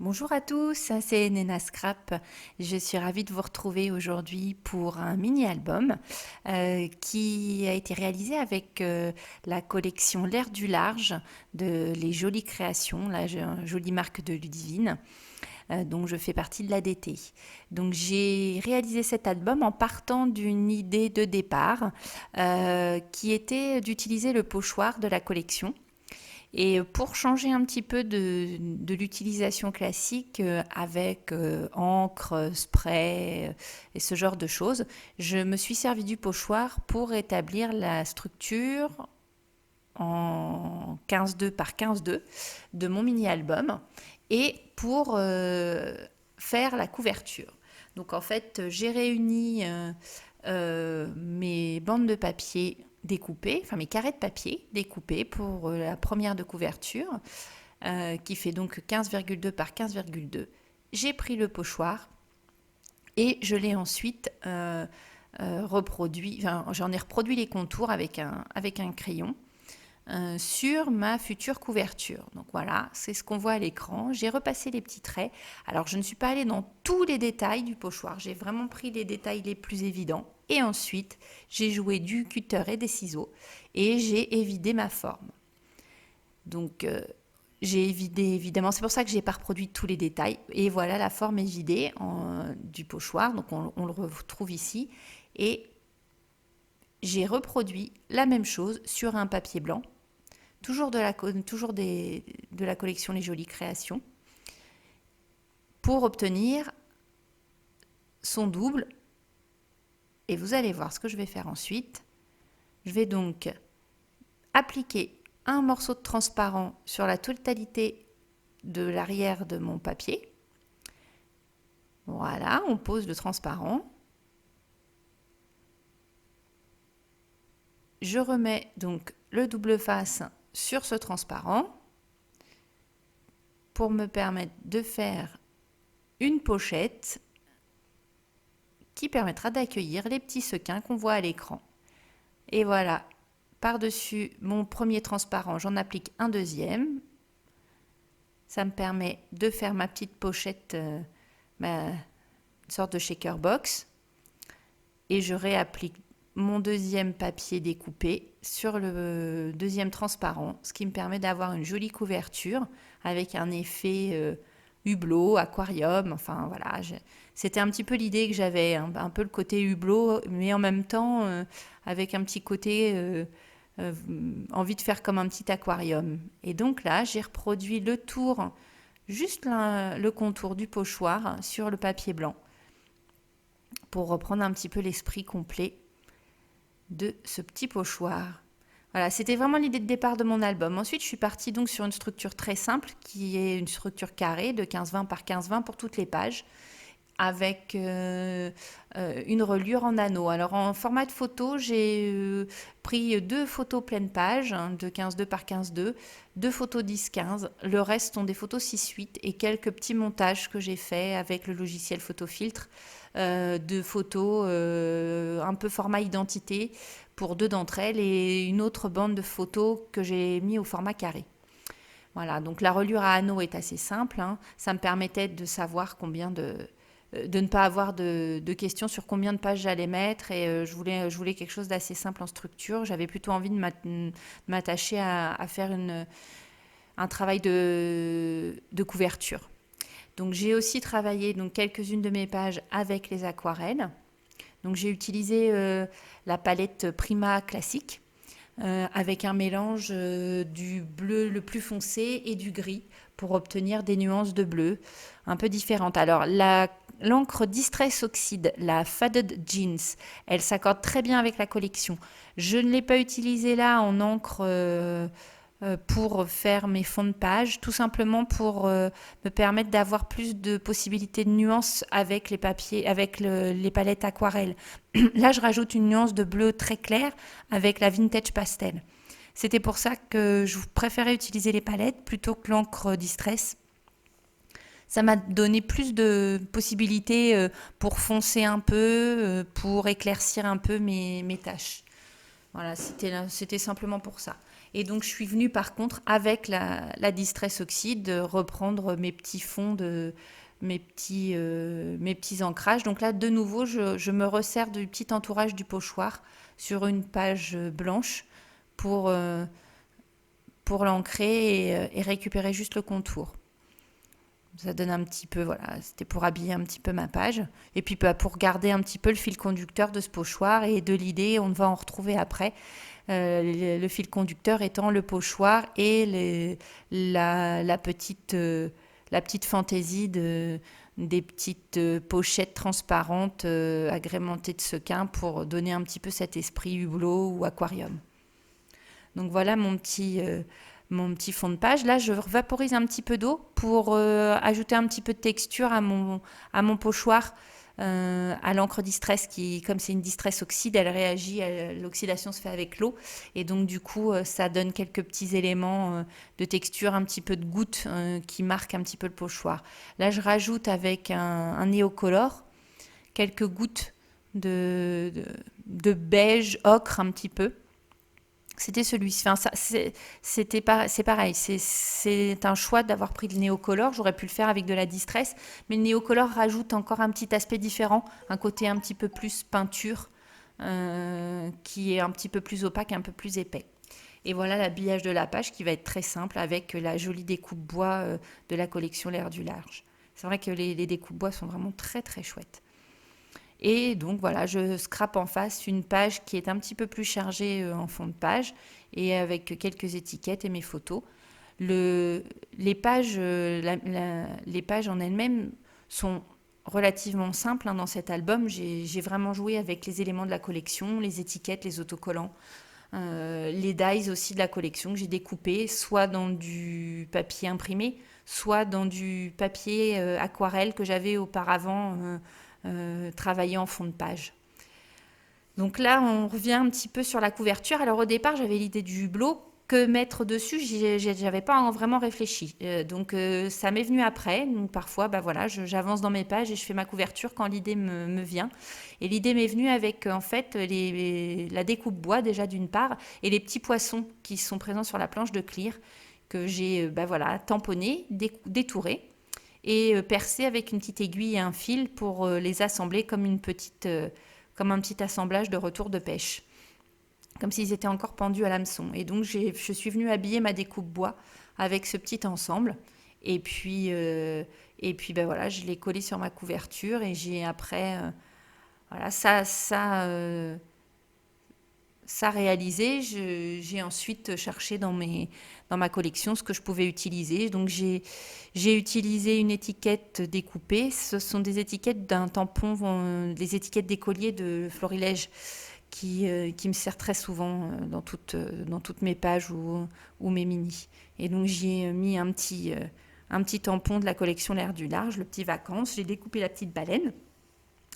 Bonjour à tous, c'est Nena Scrap. Je suis ravie de vous retrouver aujourd'hui pour un mini-album qui a été réalisé avec la collection L'Air du Large de Les Jolies Créations, la jolie marque de Ludivine, dont je fais partie de l'ADT. Donc j'ai réalisé cet album en partant d'une idée de départ qui était d'utiliser le pochoir de la collection. Et pour changer un petit peu de l'utilisation classique avec encre, spray et ce genre de choses, je me suis servi du pochoir pour établir la structure en 15-2 par 15-2 de mon mini-album et pour faire la couverture. Donc en fait, j'ai réuni mes bandes de papier découpées, enfin mes carrés de papier découpés pour la première de couverture, qui fait donc 15,2 par 15,2. J'ai pris le pochoir et je l'ai ensuite reproduit, enfin, j'en ai reproduit les contours avec un crayon sur ma future couverture. Donc voilà, c'est ce qu'on voit à l'écran. J'ai repassé les petits traits. Alors je ne suis pas allée dans tous les détails du pochoir, j'ai vraiment pris les détails les plus évidents. Et ensuite, j'ai joué du cutter et des ciseaux et j'ai évidé ma forme. Donc j'ai évidé évidemment, c'est pour ça que je n'ai pas reproduit tous les détails. Et voilà, la forme est vidée du pochoir, donc on le retrouve ici. Et j'ai reproduit la même chose sur un papier blanc toujours de la collection Les Jolies Créations, pour obtenir son double. Et vous allez voir ce que je vais faire ensuite. Je vais donc appliquer un morceau de transparent sur la totalité de l'arrière de mon papier. Voilà, on pose le transparent. Je remets donc le double face sur ce transparent pour me permettre de faire une pochette qui permettra d'accueillir les petits sequins qu'on voit à l'écran. Et voilà, par-dessus mon premier transparent, j'en applique un deuxième. Ça me permet de faire ma petite pochette, ma sorte de shaker box. Et je réapplique mon deuxième papier découpé sur le deuxième transparent, ce qui me permet d'avoir une jolie couverture avec un effet hublot, aquarium, enfin voilà. C'était un petit peu l'idée que j'avais, un peu le côté hublot, mais en même temps avec un petit côté envie de faire comme un petit aquarium. Et donc là, j'ai reproduit le tour, juste le contour du pochoir sur le papier blanc pour reprendre un petit peu l'esprit complet de ce petit pochoir. Voilà, c'était vraiment l'idée de départ de mon album. Ensuite, je suis partie donc sur une structure très simple qui est une structure carrée de 15-20 par 15-20 pour toutes les pages avec une reliure en anneau. Alors en format de photo, j'ai pris 2 photos pleine page de 15-2 par 15-2, 2 photos 10-15. Le reste sont des photos 6-8 et quelques petits montages que j'ai fait avec le logiciel Photofiltre de photos un peu format identité pour 2 d'entre elles et une autre bande de photos que j'ai mis au format carré. Voilà, donc la reliure à anneau est assez simple. Ça me permettait de savoir de ne pas avoir de questions sur combien de pages j'allais mettre et je voulais quelque chose d'assez simple en structure. J'avais plutôt envie de m'attacher à faire un travail de couverture. Donc j'ai aussi travaillé donc quelques-unes de mes pages avec les aquarelles. Donc j'ai utilisé la palette Prima classique avec un mélange du bleu le plus foncé et du gris pour obtenir des nuances de bleu un peu différentes. Alors l'encre Distress Oxide, la Faded Jeans, elle s'accorde très bien avec la collection. Je ne l'ai pas utilisée là en encre pour faire mes fonds de page, tout simplement pour me permettre d'avoir plus de possibilités de nuances avec les papiers, avec les palettes aquarelles. Là, je rajoute une nuance de bleu très clair avec la Vintage Pastel. C'était pour ça que je préférais utiliser les palettes plutôt que l'encre Distress. Ça m'a donné plus de possibilités pour foncer un peu, pour éclaircir un peu mes tâches. Voilà, c'était simplement pour ça. Et donc, je suis venue par contre avec la Distress Oxide reprendre mes petits fonds mes petits ancrages. Donc là, de nouveau, je me resserre du petit entourage du pochoir sur une page blanche pour, euh, pour l'ancrer et récupérer juste le contour. Ça donne un petit peu, voilà, c'était pour habiller un petit peu ma page. Et puis pour garder un petit peu le fil conducteur de ce pochoir et de l'idée, on va en retrouver après. Le fil conducteur étant le pochoir et la petite fantaisie des petites pochettes transparentes agrémentées de sequins pour donner un petit peu cet esprit hublot ou aquarium. Donc voilà mon petit fond de page. Là, je vaporise un petit peu d'eau pour ajouter un petit peu de texture à mon pochoir, à l'encre Distress qui, comme c'est une Distress oxyde, elle réagit, l'oxydation se fait avec l'eau. Et donc, du coup, ça donne quelques petits éléments de texture, un petit peu de gouttes qui marquent un petit peu le pochoir. Là, je rajoute avec un néocolore quelques gouttes de beige, ocre un petit peu. C'était celui-ci. Enfin, c'est pareil. C'est un choix d'avoir pris le néocolore. J'aurais pu le faire avec de la distress, mais le néocolore rajoute encore un petit aspect différent, un côté un petit peu plus peinture, qui est un petit peu plus opaque, un peu plus épais. Et voilà l'habillage de la page qui va être très simple avec la jolie découpe bois de la collection L'air du large. C'est vrai que les découpes bois sont vraiment très très chouettes. Et donc voilà, je scrape en face une page qui est un petit peu plus chargée en fond de page et avec quelques étiquettes et mes photos. Les pages, les pages en elles-mêmes sont relativement simples dans cet album. J'ai vraiment joué avec les éléments de la collection, les étiquettes, les autocollants, les dies aussi de la collection que j'ai découpé, soit dans du papier imprimé, soit dans du papier aquarelle que j'avais auparavant travaillé en fond de page. Donc là, on revient un petit peu sur la couverture. Alors au départ, j'avais l'idée du hublot. Que mettre dessus, j'avais pas vraiment réfléchi. Donc ça m'est venu après. Donc parfois, bah voilà, j'avance dans mes pages et je fais ma couverture quand l'idée me vient. Et l'idée m'est venue avec en fait la découpe bois déjà d'une part et les petits poissons qui sont présents sur la planche de clear que j'ai bah voilà tamponné, détouré et percé avec une petite aiguille et un fil pour les assembler comme comme un petit assemblage de retour de pêche, comme s'ils étaient encore pendus à l'hameçon. Et donc je suis venue habiller ma découpe bois avec ce petit ensemble. Et puis ben voilà, je l'ai collé sur ma couverture et j'ai après, voilà, ça réalisé, j'ai ensuite cherché dans ma collection ce que je pouvais utiliser. Donc j'ai utilisé une étiquette découpée. Ce sont des étiquettes d'un tampon, des étiquettes d'écolier de Florilège qui me sert très souvent dans toutes mes pages ou mes mini. Et donc j'y ai mis un petit tampon de la collection L'air du large, le petit vacances. J'ai découpé la petite baleine.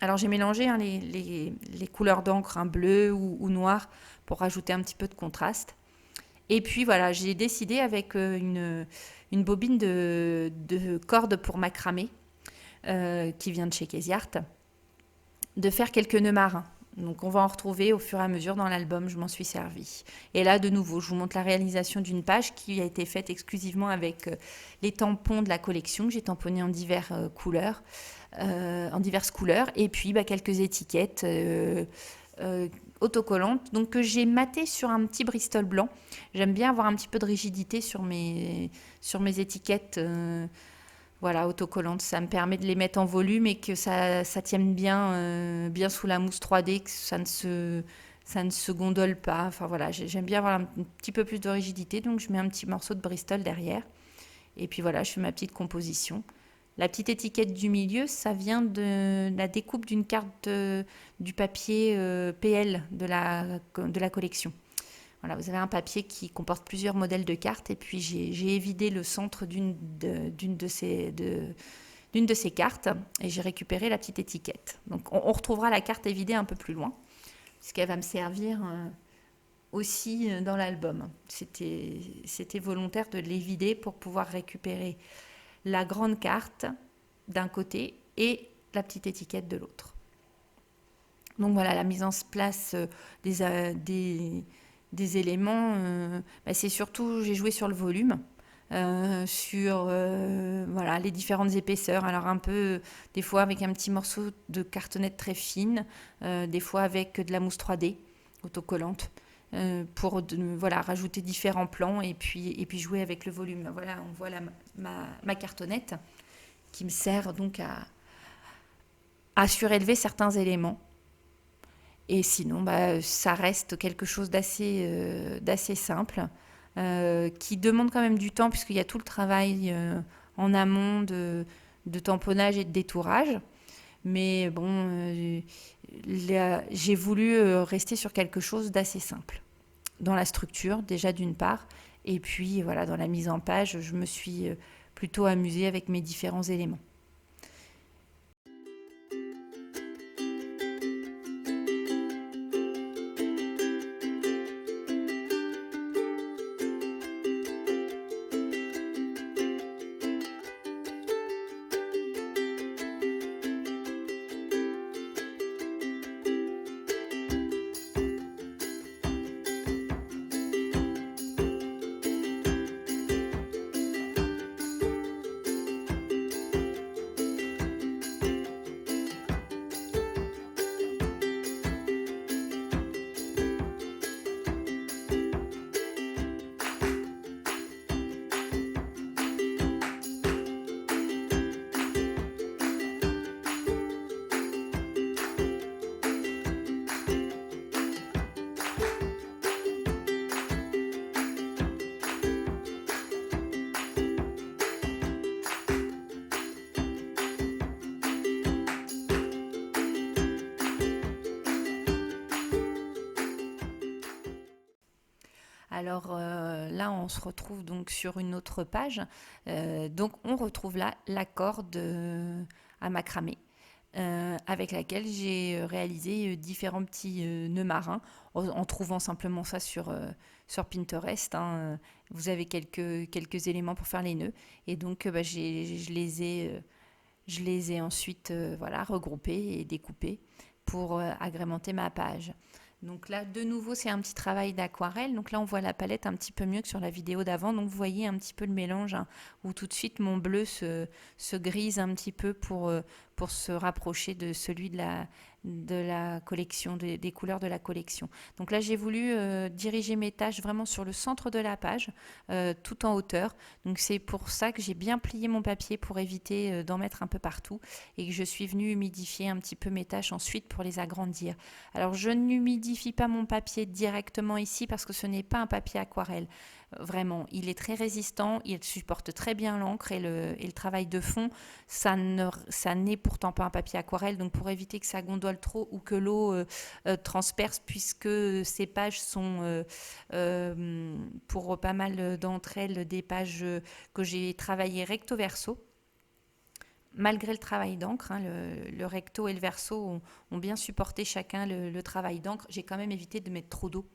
Alors j'ai mélangé les couleurs d'encre, bleu ou noir, pour rajouter un petit peu de contraste. Et puis voilà, j'ai décidé avec une bobine de corde pour macramé qui vient de chez Kesiart, de faire quelques nœuds marins. Donc on va en retrouver au fur et à mesure dans l'album, je m'en suis servi. Et là de nouveau, je vous montre la réalisation d'une page qui a été faite exclusivement avec les tampons de la collection que j'ai tamponnés en diverses couleurs. Et puis bah, quelques étiquettes autocollantes donc que j'ai maté sur un petit Bristol blanc. J'aime bien avoir un petit peu de rigidité sur mes étiquettes voilà, autocollantes. Ça me permet de les mettre en volume et que ça tienne bien sous la mousse 3D, que ça ne se gondole pas. Enfin voilà, j'aime bien avoir un petit peu plus de rigidité, donc je mets un petit morceau de Bristol derrière. Et puis voilà, je fais ma petite composition. La petite étiquette du milieu, ça vient de la découpe d'une carte du papier PL de la collection. Voilà, vous avez un papier qui comporte plusieurs modèles de cartes et puis j'ai évidé le centre d'une de ces cartes et j'ai récupéré la petite étiquette. Donc on retrouvera la carte évidée un peu plus loin puisqu'elle va me servir aussi dans l'album. C'était volontaire de l'évider pour pouvoir récupérer la grande carte d'un côté et la petite étiquette de l'autre. Donc voilà la mise en place des éléments, c'est surtout, j'ai joué sur le volume, sur voilà, les différentes épaisseurs. Alors un peu, des fois avec un petit morceau de cartonnette très fine, des fois avec de la mousse 3D autocollante, pour voilà, rajouter différents plans et puis jouer avec le volume. Voilà, on voit ma cartonnette qui me sert donc à surélever certains éléments. Et sinon, ça reste quelque chose d'assez simple, qui demande quand même du temps, puisqu'il y a tout le travail en amont de tamponnage et de détourage. Mais bon, j'ai voulu rester sur quelque chose d'assez simple. Dans la structure, déjà d'une part, et puis voilà, dans la mise en page, je me suis plutôt amusée avec mes différents éléments. Alors là, on se retrouve donc sur une autre page. Donc on retrouve là la corde à macramé, avec laquelle j'ai réalisé différents petits nœuds marins en trouvant simplement ça sur Pinterest, hein. Vous avez quelques éléments pour faire les nœuds. Et donc je les ai ensuite voilà, regroupés et découpés pour agrémenter ma page. Donc là, de nouveau, c'est un petit travail d'aquarelle. Donc là, on voit la palette un petit peu mieux que sur la vidéo d'avant. Donc vous voyez un petit peu le mélange, hein, où tout de suite mon bleu se grise un petit peu pour se rapprocher de celui de la collection, des couleurs de la collection. Donc là, j'ai voulu diriger mes tâches vraiment sur le centre de la page, tout en hauteur. Donc c'est pour ça que j'ai bien plié mon papier pour éviter d'en mettre un peu partout et que je suis venue humidifier un petit peu mes tâches ensuite pour les agrandir. Alors je n'humidifie pas mon papier directement ici parce que ce n'est pas un papier aquarelle. Vraiment, il est très résistant, il supporte très bien l'encre et le travail de fond. Ça n'est pourtant pas un papier aquarelle, donc pour éviter que ça gondole trop ou que l'eau transperce, puisque ces pages sont, pour pas mal d'entre elles, des pages que j'ai travaillées recto verso. Malgré le travail d'encre, hein, le recto et le verso ont bien supporté chacun le travail d'encre. J'ai quand même évité de mettre trop d'eau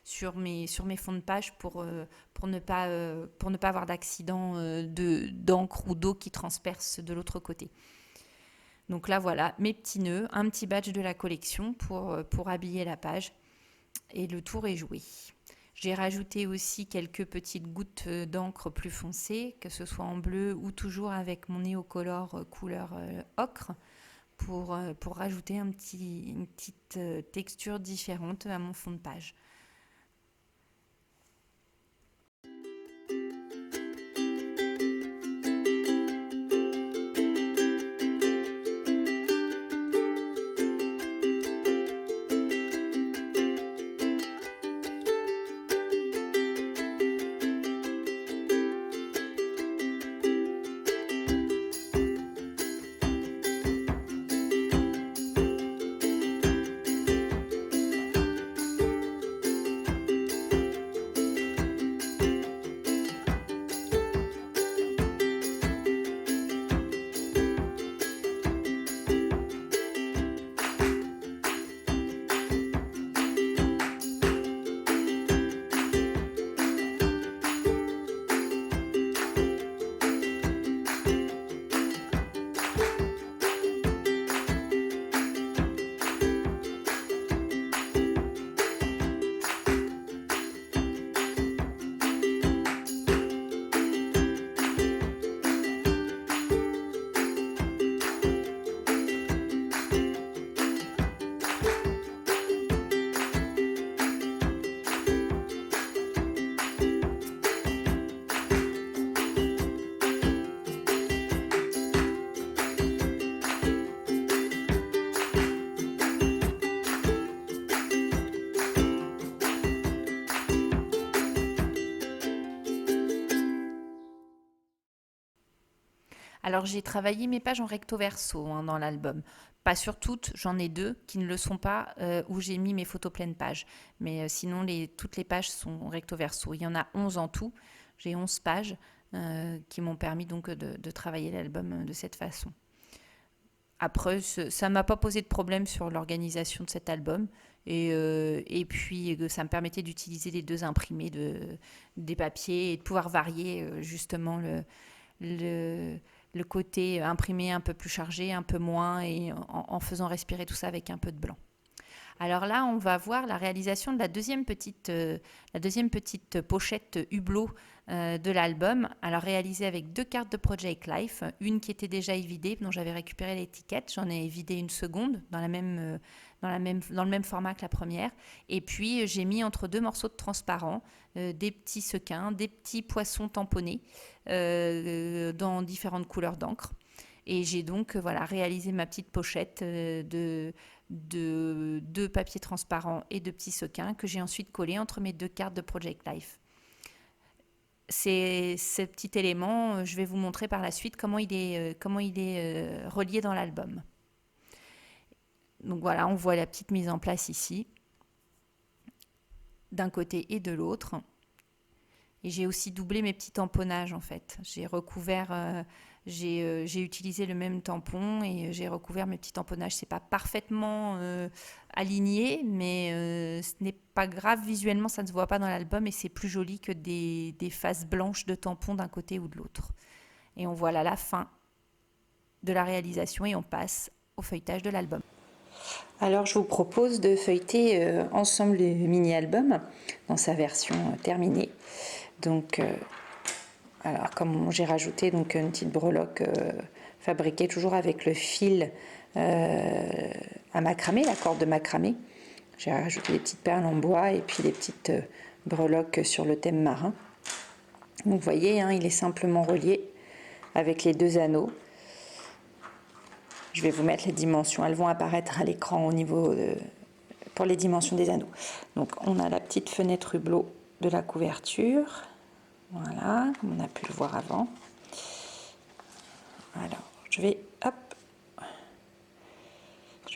sur mes fonds de page pour ne pas avoir d'accident d'encre ou d'eau qui transperce de l'autre côté. Donc là, voilà, mes petits nœuds, un petit badge de la collection pour habiller la page. Et le tour est joué. J'ai rajouté aussi quelques petites gouttes d'encre plus foncées, que ce soit en bleu ou toujours avec mon Neocolor couleur ocre, pour rajouter une petite texture différente à mon fond de page. Alors j'ai travaillé mes pages en recto verso hein, dans l'album. Pas sur toutes, j'en ai deux qui ne le sont pas, où j'ai mis mes photos pleine page. Mais sinon, toutes les pages sont recto verso. Il y en a 11 en tout. J'ai 11 pages qui m'ont permis donc de travailler l'album de cette façon. Après, ça ne m'a pas posé de problème sur l'organisation de cet album. Et puis, ça me permettait d'utiliser les deux imprimés des papiers et de pouvoir varier justement le, le côté imprimé un peu plus chargé, un peu moins, et en faisant respirer tout ça avec un peu de blanc. Alors là, on va voir la réalisation de la deuxième petite pochette hublot de l'album. Alors réalisée avec deux cartes de Project Life, une qui était déjà évidée, dont j'avais récupéré l'étiquette. J'en ai évidé une seconde dans le même format que la première. Et puis j'ai mis entre deux morceaux de transparent des petits sequins, des petits poissons tamponnés dans différentes couleurs d'encre. Et j'ai donc voilà, réalisé ma petite pochette de papier transparent et de petits sequins que j'ai ensuite collé entre mes deux cartes de Project Life. Ce petit élément, je vais vous montrer par la suite comment il est relié dans l'album. Donc voilà, on voit la petite mise en place ici, d'un côté et de l'autre. Et j'ai aussi doublé mes petits tamponnages en fait. J'ai utilisé le même tampon et j'ai recouvert mes petits tamponnages. C'est pas parfaitement aligné, mais ce n'est pas grave visuellement, ça ne se voit pas dans l'album et c'est plus joli que des faces blanches de tampons d'un côté ou de l'autre. Et on voit là la fin de la réalisation et on passe au feuilletage de l'album. Alors je vous propose de feuilleter ensemble le mini-album dans sa version terminée. Donc, alors comme j'ai rajouté donc une petite breloque fabriquée toujours avec le fil à macramé, la corde de macramé. J'ai rajouté des petites perles en bois et puis des petites breloques sur le thème marin. Donc, vous voyez, hein, il est simplement relié avec les deux anneaux. Je vais vous mettre les dimensions, elles vont apparaître à l'écran au niveau pour les dimensions des anneaux. Donc on a la petite fenêtre hublot de la couverture, voilà, comme on a pu le voir avant. Alors je vais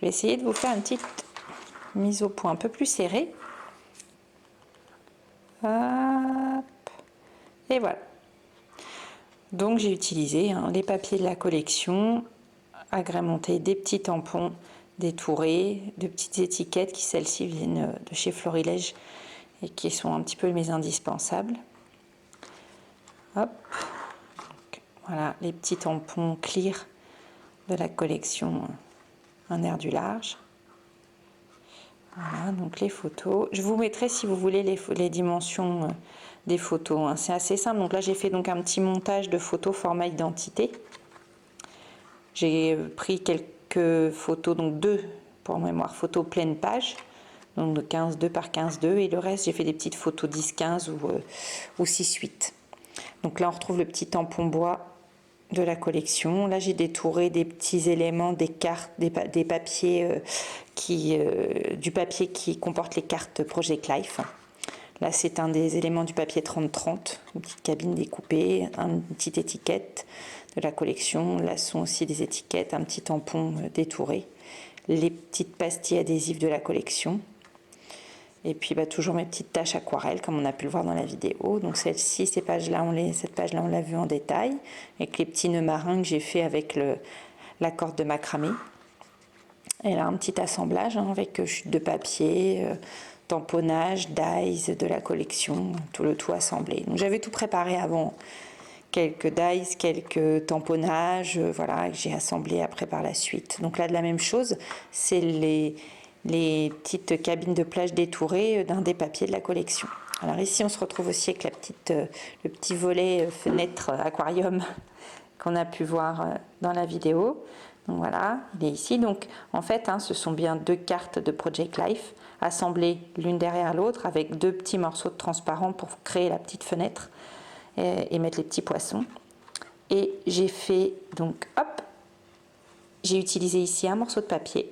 essayer de vous faire une petite mise au point un peu plus serrée. Hop. Et voilà. Donc j'ai utilisé les papiers de la collection, agrémenté des petits tampons détourés, de petites étiquettes qui celles-ci viennent de chez Florilège et qui sont un petit peu mes indispensables. Hop. Donc, voilà les petits tampons clear de la collection Un air du large. Voilà donc les photos. Je vous mettrai si vous voulez les dimensions des photos. Hein. C'est assez simple. Donc là j'ai fait donc un petit montage de photos format identité. J'ai pris quelques photos, donc deux pour mémoire, photos pleine page, donc de 2 par 2 et le reste j'ai fait des petites photos 10-15 ou 6-8. Donc là on retrouve le petit tampon bois de la collection. Là j'ai détouré des petits éléments, des cartes, des papiers, du papier qui comporte les cartes Project Life. Là c'est un des éléments du papier 30-30, une petite cabine découpée, une petite étiquette de la collection. Là sont aussi des étiquettes, un petit tampon détouré, les petites pastilles adhésives de la collection. Et puis toujours mes petites taches aquarelles comme on a pu le voir dans la vidéo. Donc celle-ci, cette page-là on l'a vu en détail, avec les petits nœuds marins que j'ai fait avec la corde de macramé. Et là un petit assemblage avec chute de papier, tamponnage, dies de la collection, tout le tout assemblé. Donc j'avais tout préparé avant, quelques dies, quelques tamponnages, voilà, que j'ai assemblé après par la suite. Donc là de la même chose, c'est les petites cabines de plage détourées d'un des papiers de la collection. Alors ici on se retrouve aussi avec le petit volet fenêtre aquarium qu'on a pu voir dans la vidéo. Donc voilà, il est ici. Donc en fait, ce sont bien deux cartes de Project Life assemblées l'une derrière l'autre avec deux petits morceaux de transparent pour créer la petite fenêtre et mettre les petits poissons. Et j'ai fait donc hop, j'ai utilisé ici un morceau de papier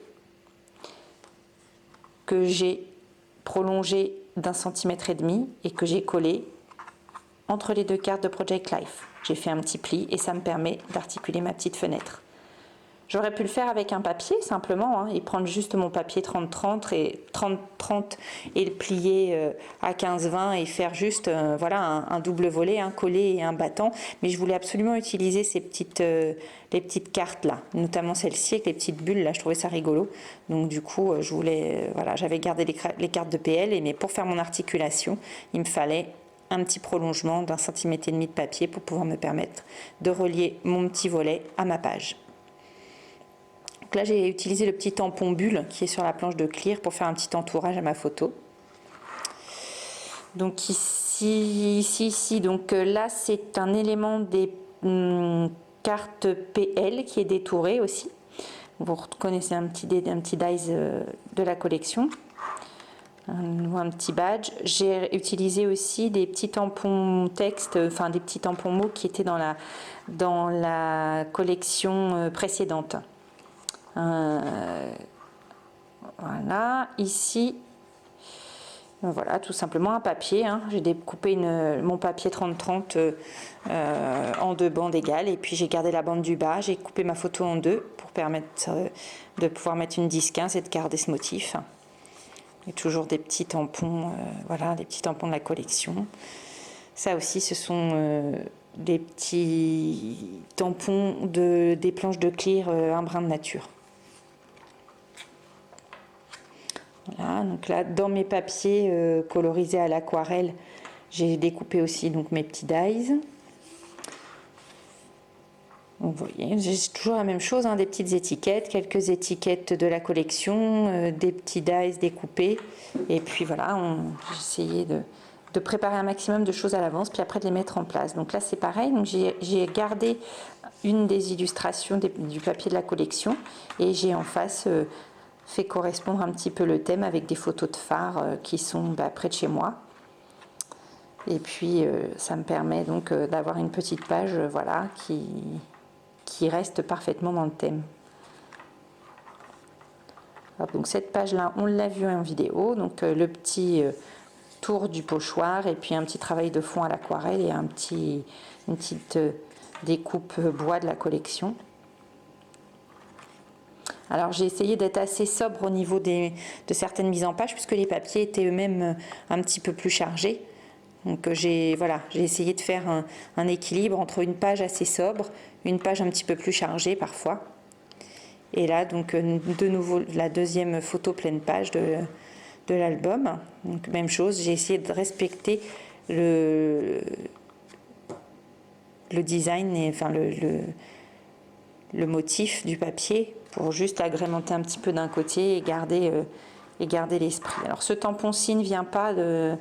que j'ai prolongé d'1,5 cm et que j'ai collé entre les deux cartes de Project Life. J'ai fait un petit pli et ça me permet d'articuler ma petite fenêtre. J'aurais pu le faire avec un papier simplement, hein, et prendre juste mon papier 30-30 et 30-30 et le plier à 15-20 et faire juste voilà, un double volet, un collet et un battant. Mais je voulais absolument utiliser ces les petites cartes là, notamment celle-ci avec les petites bulles là, je trouvais ça rigolo. Donc du coup, je voulais, voilà, j'avais gardé les cartes de PL, mais pour faire mon articulation, il me fallait un petit prolongement d'1,5 cm de papier pour pouvoir me permettre de relier mon petit volet à ma page. Donc là, j'ai utilisé le petit tampon bulle qui est sur la planche de clear pour faire un petit entourage à ma photo. Donc ici, donc là, c'est un élément des cartes PL qui est détouré aussi. Vous reconnaissez un petit dies de la collection. Un petit badge. J'ai utilisé aussi des petits tampons texte, enfin des petits tampons mots qui étaient dans la collection précédente. Voilà, ici, voilà, tout simplement un papier. Hein. J'ai découpé mon papier 30-30 en 2 bandes égales et puis j'ai gardé la bande du bas. J'ai coupé ma photo en 2 pour permettre de pouvoir mettre une 10-15 et de garder ce motif. Et toujours des petits tampons, voilà, des petits tampons de la collection. Ça aussi, ce sont des petits tampons des planches de clear un brin de nature. Voilà, donc là, dans mes papiers colorisés à l'aquarelle, j'ai découpé aussi donc mes petits dies. Donc, vous voyez, j'ai toujours la même chose, hein, des petites étiquettes, quelques étiquettes de la collection, des petits dies découpés. Et puis voilà, j'ai essayé de préparer un maximum de choses à l'avance, puis après de les mettre en place. Donc là, c'est pareil, j'ai gardé une des illustrations du papier de la collection et j'ai en face fait correspondre un petit peu le thème avec des photos de phare qui sont près de chez moi. Et puis ça me permet donc d'avoir une petite page voilà, qui reste parfaitement dans le thème. Alors, donc cette page là on l'a vu en vidéo, donc le petit tour du pochoir et puis un petit travail de fond à l'aquarelle et une petite découpe bois de la collection. Alors j'ai essayé d'être assez sobre au niveau de certaines mises en page puisque les papiers étaient eux-mêmes un petit peu plus chargés. Donc j'ai essayé de faire un équilibre entre une page assez sobre, une page un petit peu plus chargée parfois. Et là donc de nouveau la deuxième photo pleine page de l'album. Donc même chose, j'ai essayé de respecter le design et enfin le motif du papier pour juste agrémenter un petit peu d'un côté et garder l'esprit. Alors ce tampon-ci ne vient pas de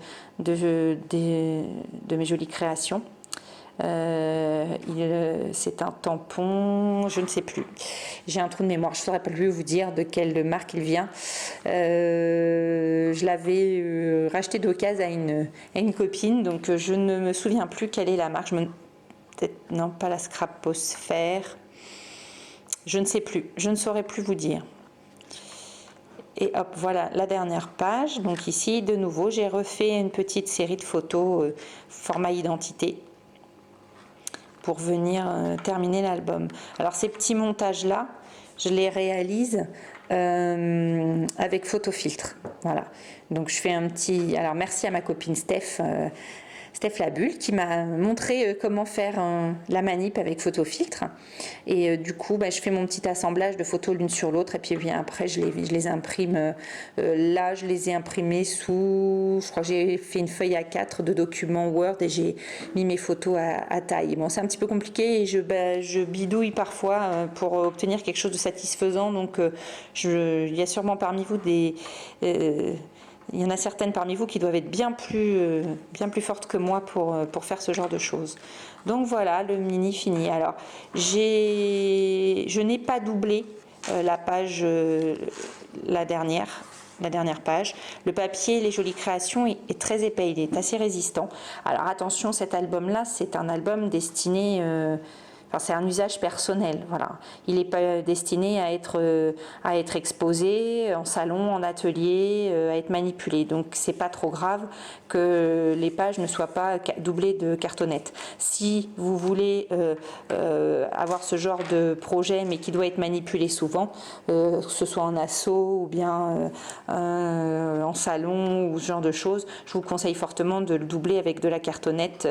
mes jolies créations. C'est un tampon, je ne sais plus. J'ai un trou de mémoire, je ne saurais plus vous dire de quelle marque il vient. Je l'avais racheté d'occasion à une copine, donc je ne me souviens plus quelle est la marque. Peut-être non, pas la Scraposphère. Je ne sais plus, je ne saurais plus vous dire. Et hop, voilà la dernière page. Donc ici, de nouveau, j'ai refait une petite série de photos format identité pour venir terminer l'album. Alors ces petits montages-là, je les réalise avec photofiltre. Voilà. Donc je fais un petit... Alors merci à ma copine Steph Labulle qui m'a montré comment faire la manip avec photofiltre et du coup je fais mon petit assemblage de photos l'une sur l'autre et puis bien après je les imprime là je les ai imprimés je crois que j'ai fait une feuille A4 de documents Word et j'ai mis mes photos à taille. Bon c'est un petit peu compliqué et je bidouille parfois pour obtenir quelque chose de satisfaisant, donc il y a sûrement parmi vous il y en a certaines parmi vous qui doivent être bien plus fortes que moi pour faire ce genre de choses. Donc voilà, le mini fini. Alors, je n'ai pas doublé la page, la dernière page. Le papier, les jolies créations est très épais, il est assez résistant. Alors attention, cet album-là, c'est un album destiné Enfin, c'est un usage personnel, voilà. Il n'est pas destiné à être exposé en salon, en atelier, à être manipulé. Donc, c'est pas trop grave que les pages ne soient pas doublées de cartonnettes. Si vous voulez avoir ce genre de projet, mais qui doit être manipulé souvent, que ce soit en asso ou bien en salon ou ce genre de choses, je vous conseille fortement de le doubler avec de la cartonnette,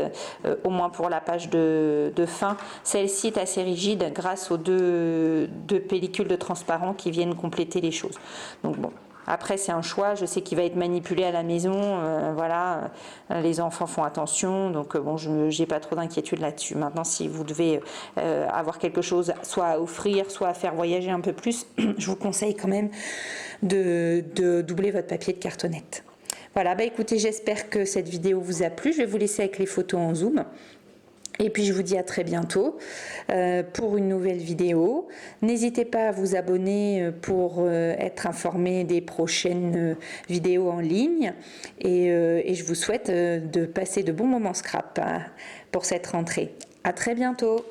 au moins pour la page de fin. Celle-ci est assez rigide grâce aux deux pellicules de transparent qui viennent compléter les choses. Donc bon, après c'est un choix, je sais qu'il va être manipulé à la maison, voilà, les enfants font attention, donc bon, je n'ai pas trop d'inquiétude là-dessus. Maintenant, si vous devez avoir quelque chose soit à offrir, soit à faire voyager un peu plus, je vous conseille quand même de doubler votre papier de cartonnette. Voilà, bah écoutez, j'espère que cette vidéo vous a plu. Je vais vous laisser avec les photos en zoom. Et puis je vous dis à très bientôt pour une nouvelle vidéo. N'hésitez pas à vous abonner pour être informé des prochaines vidéos en ligne. Et je vous souhaite de passer de bons moments scrap pour cette rentrée. À très bientôt.